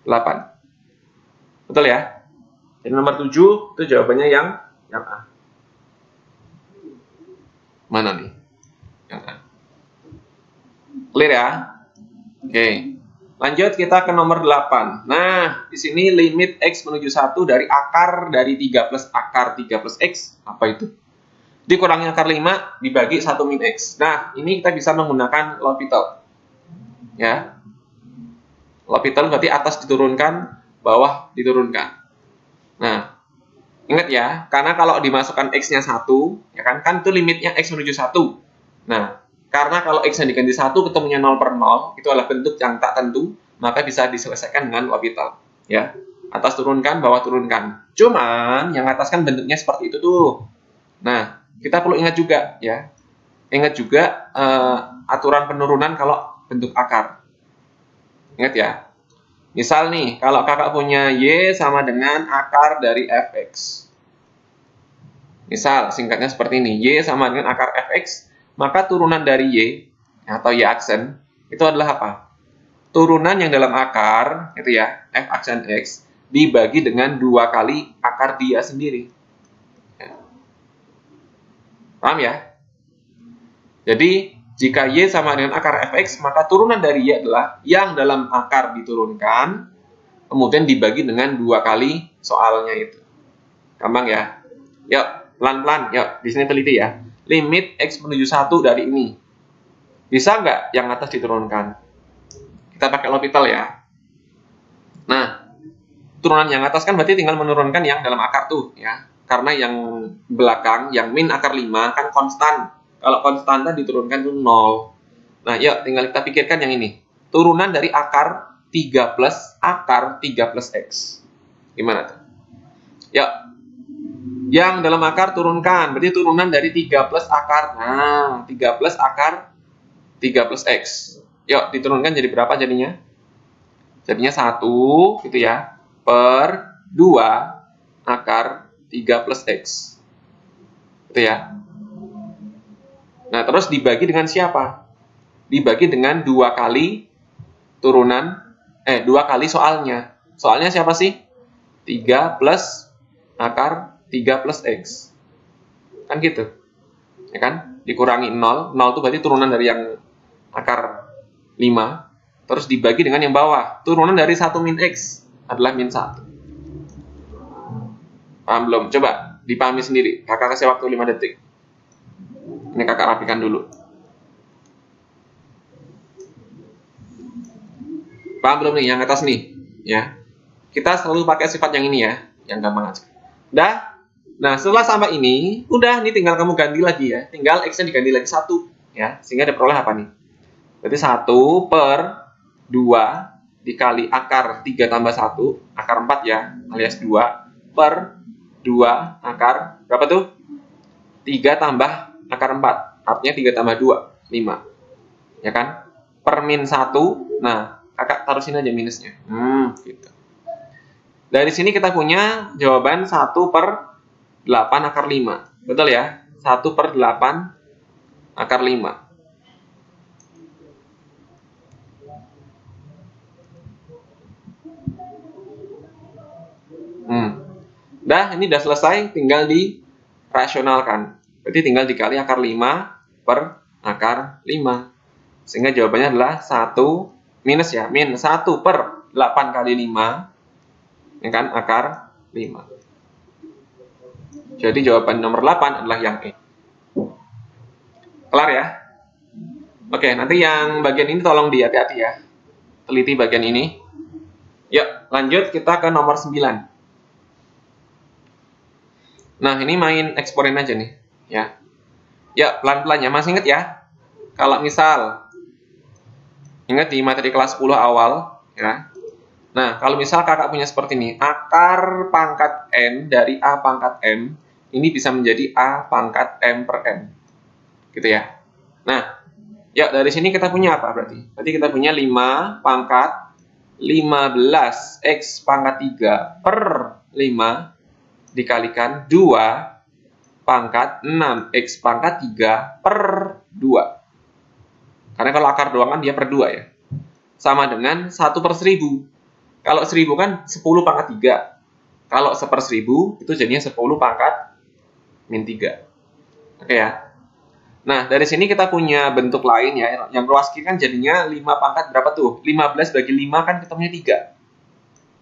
8. Betul ya? Jadi nomor 7 itu jawabannya yang A. Mana nih? Yang A. Clear ya? Oke. Lanjut kita ke nomor 8. Nah, di sini limit X menuju 1 dari akar dari 3 plus akar 3 plus X. Apa itu? Dikurangi akar 5 dibagi 1 min X. Nah, ini kita bisa menggunakan L'Hopital. Ya. L'Hopital berarti atas diturunkan, bawah diturunkan. Nah, ingat ya, karena kalau dimasukkan X-nya 1, ya kan itu limitnya X menuju 1. Nah, karena kalau X yang diganti 1 ketemunya 0 per 0, itu adalah bentuk yang tak tentu, maka bisa diselesaikan dengan L'Hopital. Ya, atas turunkan, bawah turunkan. Cuman, yang atas kan bentuknya seperti itu tuh. Nah, kita perlu ingat juga, ya. Ingat juga aturan penurunan kalau bentuk akar. Ingat ya. Misal nih, kalau kakak punya Y sama dengan akar dari fx. Misal, singkatnya seperti ini. Y sama dengan akar fx, maka turunan dari Y, atau Y aksen, itu adalah apa? Turunan yang dalam akar, itu ya, f aksen x, dibagi dengan 2 kali akar dia sendiri. Paham ya? Jadi, jika Y sama dengan akar fx, maka turunan dari Y adalah yang dalam akar diturunkan, kemudian dibagi dengan 2 kali soalnya itu. Gampang ya? Yuk, pelan-pelan. Yuk, di sini teliti ya. Limit x menuju 1 dari ini. Bisa nggak yang atas diturunkan? Kita pakai L'Hopital ya. Nah, turunan yang atas kan berarti tinggal menurunkan yang dalam akar tuh ya. Karena yang belakang, yang min akar 5 kan konstan. Kalau konstanta diturunkan itu 0. Nah, yuk tinggal kita pikirkan yang ini. Turunan dari akar 3 plus akar 3 plus x. Gimana tuh? Yuk. Yang dalam akar turunkan. Berarti turunan dari 3 plus akar. Nah, 3 plus akar 3 plus x. Yuk, diturunkan jadi berapa jadinya? Jadinya 1 gitu ya. Per 2 akar 3 plus x. Gitu ya. Nah, terus dibagi dengan siapa? Dibagi dengan 2 kali turunan, 2 kali soalnya. Soalnya siapa sih? 3 plus akar 3 plus x. Kan gitu. Ya kan? Dikurangi 0. 0 itu berarti turunan dari yang akar 5. Terus dibagi dengan yang bawah. Turunan dari 1 min x adalah min 1. Paham belum? Coba dipahami sendiri. Kakak kasih waktu 5 detik. Ini kakak rapikan dulu. Paham belum nih yang atas nih? Ya. Kita selalu pakai sifat yang ini ya. Yang gampang aja. Udah? Nah, setelah sama ini, udah nih tinggal kamu ganti lagi ya. Tinggal x-nya diganti lagi 1. Ya. Sehingga diperoleh apa nih? Berarti 1 per 2 dikali akar 3 tambah 1. Akar 4 ya. Alias 2. Per 2 akar berapa tuh? 3 tambah akar 4, artinya 3 tambah 2, 5. Ya kan? Per min 1, nah, kakak taruh sini aja minusnya. Gitu. Dari sini kita punya jawaban 1 per 8 akar 5. Betul ya? 1 per 8 akar 5. Dah, ini udah selesai, tinggal dirasionalkan. Berarti tinggal dikali akar 5 per akar 5. Sehingga jawabannya adalah 1 minus ya, min 1 per 8 kali 5. Ya kan, akar 5. Jadi jawaban nomor 8 adalah yang E. Kelar ya? Oke, nanti yang bagian ini tolong hati-hati ya. Teliti bagian ini. Yuk, lanjut kita ke nomor 9. Nah, ini main eksporin aja nih. Ya, ya pelan-pelan ya. Masih ingat ya? Kalau misal ingat di materi kelas 10 awal, ya. Nah, kalau misal kakak punya seperti ini, akar pangkat n dari a pangkat m ini bisa menjadi a pangkat m per n, gitu ya. Nah, ya dari sini kita punya apa berarti? Berarti kita punya 5 pangkat 15 x pangkat 3 per 5 dikalikan 2 pangkat 6x pangkat 3 per 2. Karena kalau akar doang kan dia per 2 ya. Sama dengan 1 per 1000. Kalau 1000 kan 10 pangkat 3. Kalau 1 per 1000 itu jadinya 10 pangkat min 3. Oke ya. Nah, dari sini kita punya bentuk lain ya. Yang ruas kiri kan jadinya 5 pangkat berapa tuh? 15 bagi 5 kan kita punya 3.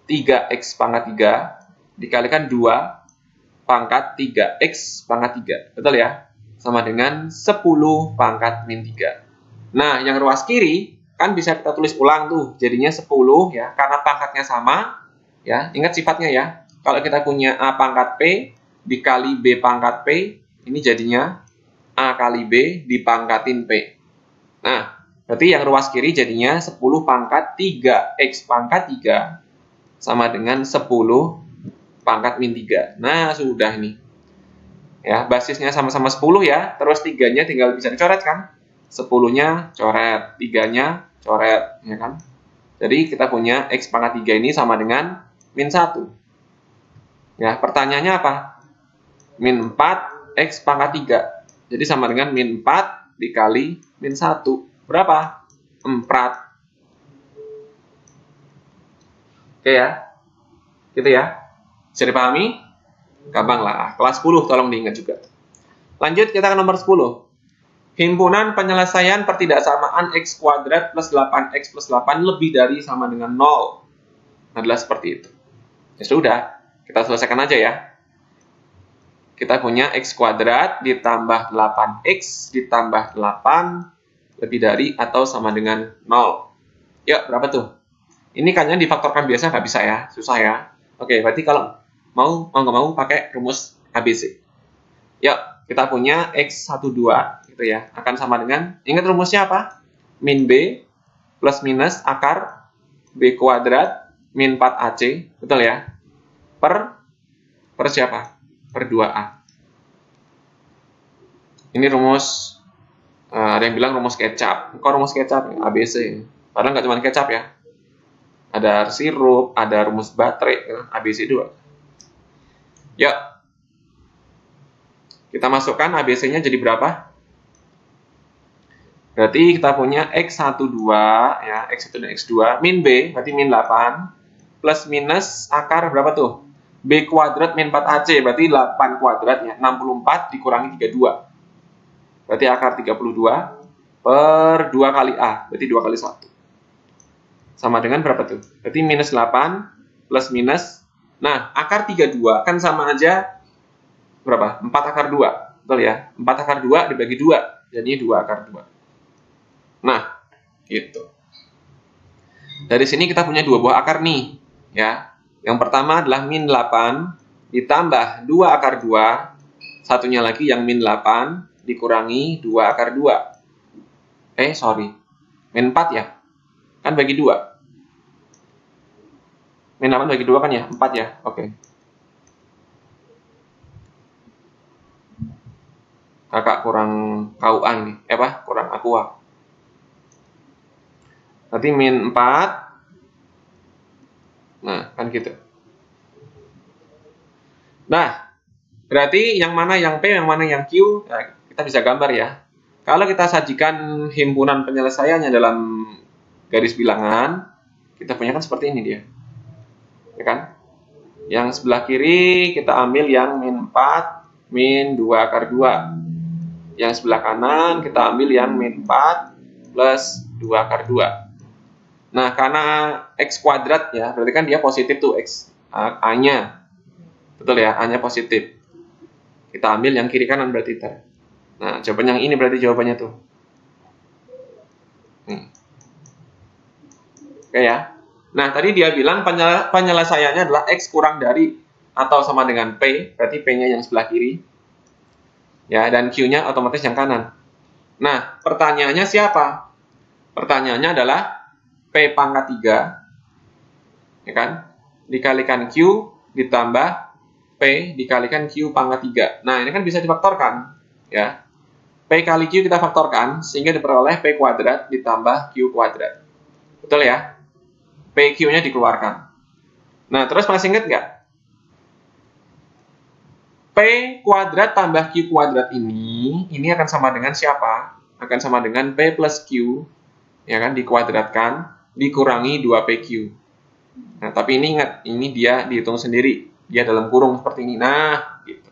3x pangkat 3 dikalikan 2 pangkat 3x pangkat 3. Betul ya? Sama dengan 10 pangkat min 3. Nah, yang ruas kiri kan bisa kita tulis ulang tuh. Jadinya 10 ya, karena pangkatnya sama. Ya, ingat sifatnya ya. Kalau kita punya A pangkat P dikali B pangkat P, ini jadinya A kali B dipangkatin P. Nah, berarti yang ruas kiri jadinya 10 pangkat 3x pangkat 3 sama dengan 10 pangkat min 3. Nah, sudah nih. Ya, basisnya sama-sama 10 ya. Terus 3-nya tinggal bisa dicoret kan? 10-nya coret, 3-nya coret, ya kan? Jadi kita punya X pangkat 3 ini sama dengan min 1. Ya, pertanyaannya apa? Min 4 X pangkat 3. Jadi sama dengan min 4 dikali min 1. Berapa? 4. Oke ya, gitu ya. Bisa dipahami? Gampang lah. Kelas 10 tolong diingat juga. Lanjut kita ke nomor 10. Himpunan penyelesaian pertidaksamaan X kuadrat plus 8X plus 8 lebih dari sama dengan 0. Adalah seperti itu. Ya sudah, kita selesaikan aja ya. Kita punya X kuadrat ditambah 8X ditambah 8 lebih dari atau sama dengan 0. Yuk, berapa tuh? Ini kayaknya difaktorkan biasa nggak bisa ya, susah ya. Oke, berarti kalau mau nggak mau pakai rumus ABC. Yuk, kita punya X12 gitu ya, akan sama dengan, ingat rumusnya apa? Min B plus minus akar B kuadrat min 4AC, betul ya? Per siapa? Per 2A. Ini rumus, ada yang bilang rumus kecap. Kok rumus kecap? ABC. Padahal nggak cuma kecap ya. Ada sirup, ada rumus baterai, ABC 2. Yuk, kita masukkan ABC-nya jadi berapa? Berarti kita punya X12, ya, X1 dan X2, min B, berarti min 8, plus minus akar berapa tuh? B kuadrat min 4AC, berarti 8 kuadratnya, 64 dikurangi 32. Berarti akar 32 per 2 kali A, berarti 2 kali 1. Sama dengan berapa tuh? Berarti minus 8 plus minus. Nah, akar 32 kan sama aja berapa? 4 akar 2. Betul ya? 4 akar 2 dibagi 2. Jadinya 2 akar 2. Nah, gitu. Dari sini kita punya 2 buah akar nih. Ya. Yang pertama adalah min 8 ditambah 2 akar 2. Satunya lagi yang min 8 dikurangi 2 akar 2. Min 4 ya? Kan bagi 2. Min 8 bagi 2 kan ya? 4 ya? Oke. Kakak kurang KUA nih. Kurang aqua. Berarti min 4. Nah, kan gitu. Nah, berarti yang mana yang P, yang mana yang Q, ya, kita bisa gambar ya. Kalau kita sajikan himpunan penyelesaiannya dalam garis bilangan, kita punya kan seperti ini dia. Ya kan? Yang sebelah kiri kita ambil yang min 4, min 2 akar 2. Yang sebelah kanan kita ambil yang min 4 plus 2 akar 2. Nah, karena X kuadrat ya, berarti kan dia positif tuh X. A-nya. Betul ya, A-nya positif. Kita ambil yang kiri kanan berarti. Nah, jawaban yang ini berarti jawabannya tuh. Oke ya. Nah, tadi dia bilang penyelesaiannya adalah X kurang dari atau sama dengan P, berarti P-nya yang sebelah kiri. Ya, dan Q-nya otomatis yang kanan. Nah, pertanyaannya siapa? Pertanyaannya adalah P pangkat 3, ya kan? Dikalikan Q ditambah P dikalikan Q pangkat 3. Nah, ini kan bisa difaktorkan, ya. P kali Q kita faktorkan, sehingga diperoleh P kuadrat ditambah Q kuadrat. Betul ya? PQ-nya dikeluarkan. Nah, terus masih ingat nggak? P kuadrat tambah Q kuadrat ini akan sama dengan siapa? Akan sama dengan P plus Q, ya kan, dikuadratkan, dikurangi 2PQ. Nah, tapi ini ingat, ini dia dihitung sendiri. Dia dalam kurung seperti ini. Nah, gitu.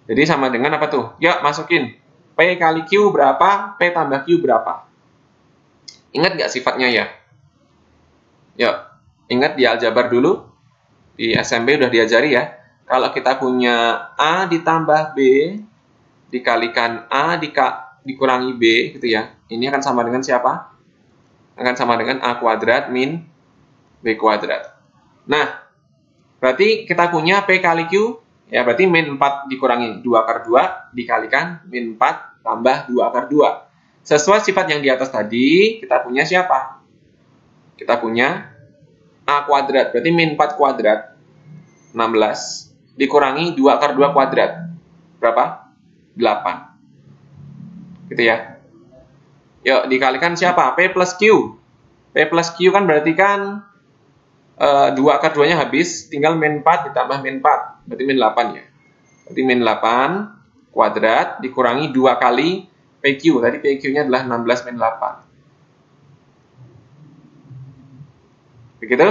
Jadi sama dengan apa tuh? Yuk, masukin. P kali Q berapa? P tambah Q berapa? Ingat nggak sifatnya ya? Yuk, ingat di aljabar dulu, di SMP udah diajari ya. Kalau kita punya A ditambah B dikalikan A dikurangi B gitu ya. Ini akan sama dengan siapa? Akan sama dengan A kuadrat min B kuadrat. Nah, berarti kita punya P kali Q, ya berarti min 4 dikurangi 2 akar 2 dikalikan min 4 tambah 2 akar 2. Sesuai sifat yang di atas tadi, kita punya siapa? Kita punya A kuadrat, berarti min 4 kuadrat, 16, dikurangi 2 akar 2 kuadrat. Berapa? 8. Gitu ya. Yuk, dikalikan siapa? P plus Q. P plus Q kan berarti kan 2 akar 2-nya habis, tinggal min 4 ditambah min 4, berarti min 8 ya. Berarti min 8 kuadrat dikurangi 2 kali PQ, tadi PQ-nya adalah 16 min 8. Begitu?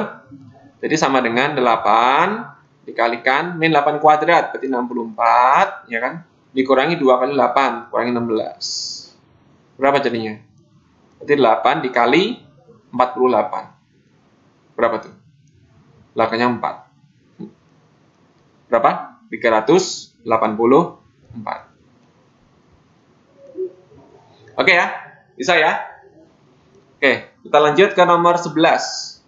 Jadi sama dengan 8 dikalikan min 8 kuadrat, berarti 64, ya kan? Dikurangi 2 kali 8, kurangi 16. Berapa jadinya? Berarti 8 dikali 48. Berapa tuh? 8-nya 4. Berapa? 384. Oke ya? Bisa ya? Oke, kita lanjut ke nomor 11.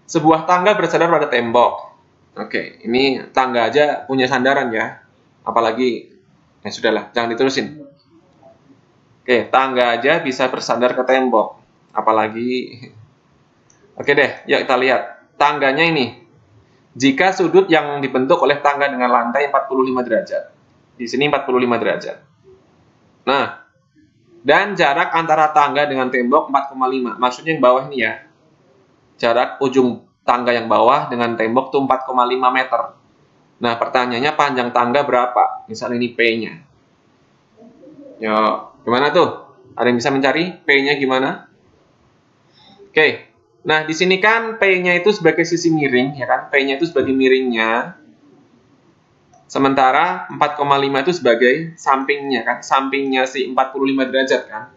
Sebuah tangga bersandar pada tembok. Oke, ini tangga aja punya sandaran ya. Apalagi, ya sudahlah, jangan diterusin. Oke, tangga aja bisa bersandar ke tembok. Apalagi, oke deh, yuk kita lihat. Tangganya ini, jika sudut yang dibentuk oleh tangga dengan lantai 45 derajat. Di sini 45 derajat. Nah, dan jarak antara tangga dengan tembok 4,5. Maksudnya yang bawah ini ya. Jarak ujung tangga yang bawah dengan tembok itu 4,5 meter. Nah, pertanyaannya panjang tangga berapa? Misalnya ini P-nya. Yo, gimana tuh? Ada yang bisa mencari P-nya gimana? Oke. Nah, di sini kan P-nya itu sebagai sisi miring, ya kan? P-nya itu sebagai miringnya. Sementara 4,5 itu sebagai sampingnya, kan? Sampingnya si 45 derajat, kan?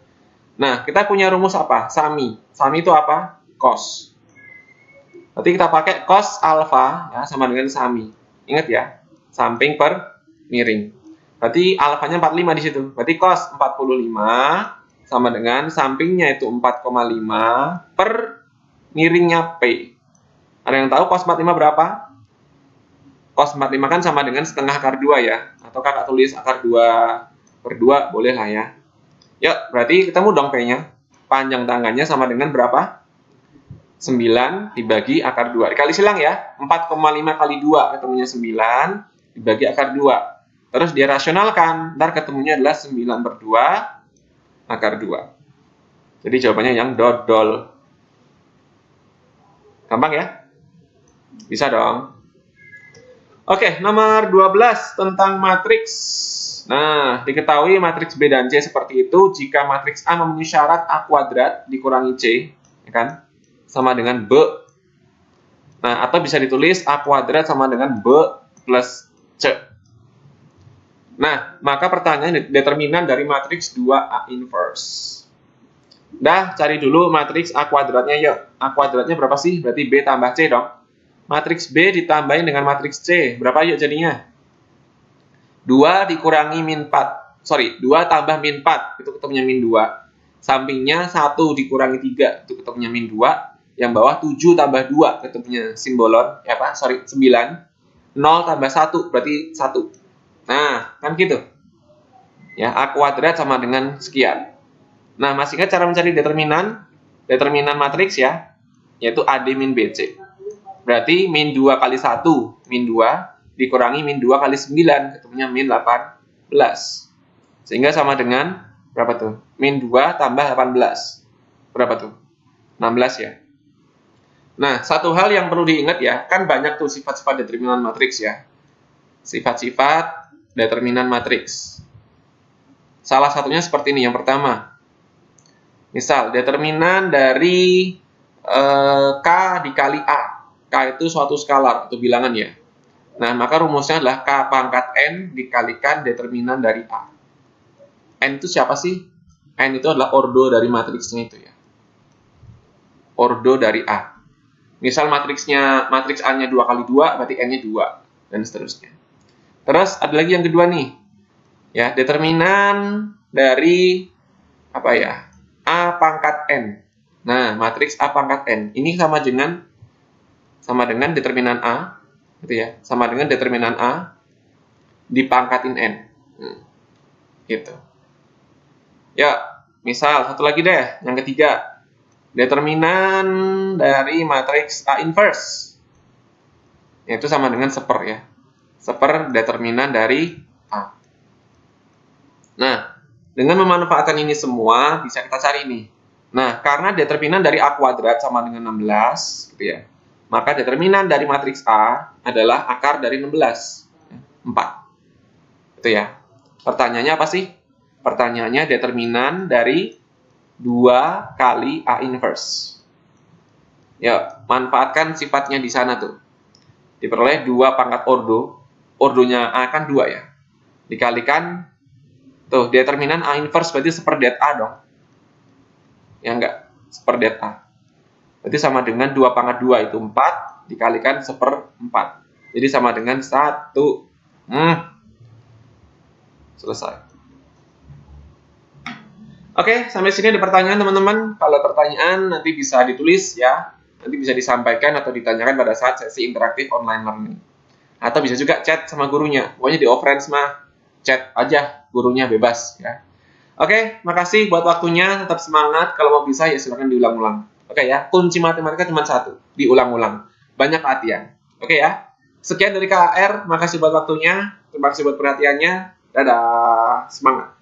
Nah, kita punya rumus apa? Sami. Sami itu apa? Cos. Berarti kita pakai cos alfa, ya, sama dengan sami. Ingat ya, samping per miring. Berarti alfanya 45 di situ. Berarti cos 45 sama dengan sampingnya itu 4,5 per miringnya P. Ada yang tahu cos 45 berapa? Cos 45 kan sama dengan setengah akar 2 ya. Atau kakak tulis akar 2 per 2 boleh lah ya. Yuk, berarti ketemu dong P-nya. Panjang tangganya sama dengan berapa? 9 dibagi akar 2. Dikali silang ya. 4,5 kali 2 ketemunya 9 dibagi akar 2. Terus dia rasionalkan. Ntar ketemunya adalah 9 per 2 akar 2. Jadi jawabannya yang dodol. Gampang ya? Bisa dong. Oke, nomor 12 tentang matriks. Nah, diketahui matriks B dan C seperti itu jika matriks A memenuhi syarat A kuadrat dikurangi C, ya kan? Sama dengan B. Nah, atau bisa ditulis A kuadrat sama dengan B plus C. Nah, maka pertanyaan determinan dari matriks 2A inverse. Dah, cari dulu matriks A kuadratnya yuk. A kuadratnya berapa sih? Berarti B tambah C dong. Matriks B ditambahin dengan matriks C. Berapa yuk jadinya? 2 dikurangi min 4. Sorry, 2 tambah min 4. Itu ketemunya min 2. Sampingnya 1 dikurangi 3. Itu ketemunya min 2. Yang bawah 7 tambah 2. Ketemunya simbolon. Ya apa? Sorry, 9. 0 tambah 1. Berarti 1. Nah, kan gitu. Ya, A kuadrat sama dengan sekian. Nah, masih ingat cara mencari determinan? Determinan matriks ya. Yaitu AD min BC. Berarti min 2 kali 1, min 2, dikurangi min 2 kali 9, ketemunya min 18. Sehingga sama dengan, berapa tuh? Min 2 tambah 18. Berapa tuh? 16 ya. Nah, satu hal yang perlu diingat ya, kan banyak tuh sifat-sifat determinan matriks ya. Sifat-sifat determinan matriks. Salah satunya seperti ini, yang pertama. Misal, determinan dari K dikali A. K itu suatu skalar atau bilangan ya. Nah, maka rumusnya adalah K pangkat N dikalikan determinan dari A. N itu siapa sih? N itu adalah ordo dari matriksnya itu ya. Ordo dari A. Misal matriks A-nya 2 kali 2, berarti N-nya 2, dan seterusnya. Terus ada lagi yang kedua nih. Ya, determinan dari apa ya? A pangkat N. Nah, matriks A pangkat N. Ini sama dengan determinan A, gitu ya, sama dengan determinan A dipangkatin N, gitu. Ya, misal satu lagi deh, yang ketiga, determinan dari matriks A inverse, yaitu sama dengan seper ya, seper determinan dari A. Nah, dengan memanfaatkan ini semua bisa kita cari nih. Nah, karena determinan dari A kuadrat sama dengan 16, gitu ya. Maka determinan dari matriks A adalah akar dari 16. 4. Itu ya. Pertanyaannya apa sih? Pertanyaannya determinan dari 2 kali A inverse. Ya, manfaatkan sifatnya di sana tuh. Diperoleh 2 pangkat ordo. Ordonya A kan 2 ya. Dikalikan, tuh, determinan A inverse berarti seperdet A dong. Ya enggak, seperdet A. Berarti sama dengan 2 pangkat 2 itu 4, dikalikan 1/4. Jadi sama dengan 1. Selesai. Oke, sampai sini ada pertanyaan teman-teman. Kalau pertanyaan nanti bisa ditulis ya. Nanti bisa disampaikan atau ditanyakan pada saat sesi interaktif online learning. Atau bisa juga chat sama gurunya. Pokoknya di off-range mah chat aja, gurunya bebas ya. Oke, makasih buat waktunya. Tetap semangat. Kalau mau bisa ya silakan diulang-ulang. Oke ya, kunci matematika cuma 1, diulang-ulang. Banyak latihan. Oke ya. Sekian dari KAR. Makasih buat waktunya. Terima kasih buat perhatiannya. Dadah. Semangat.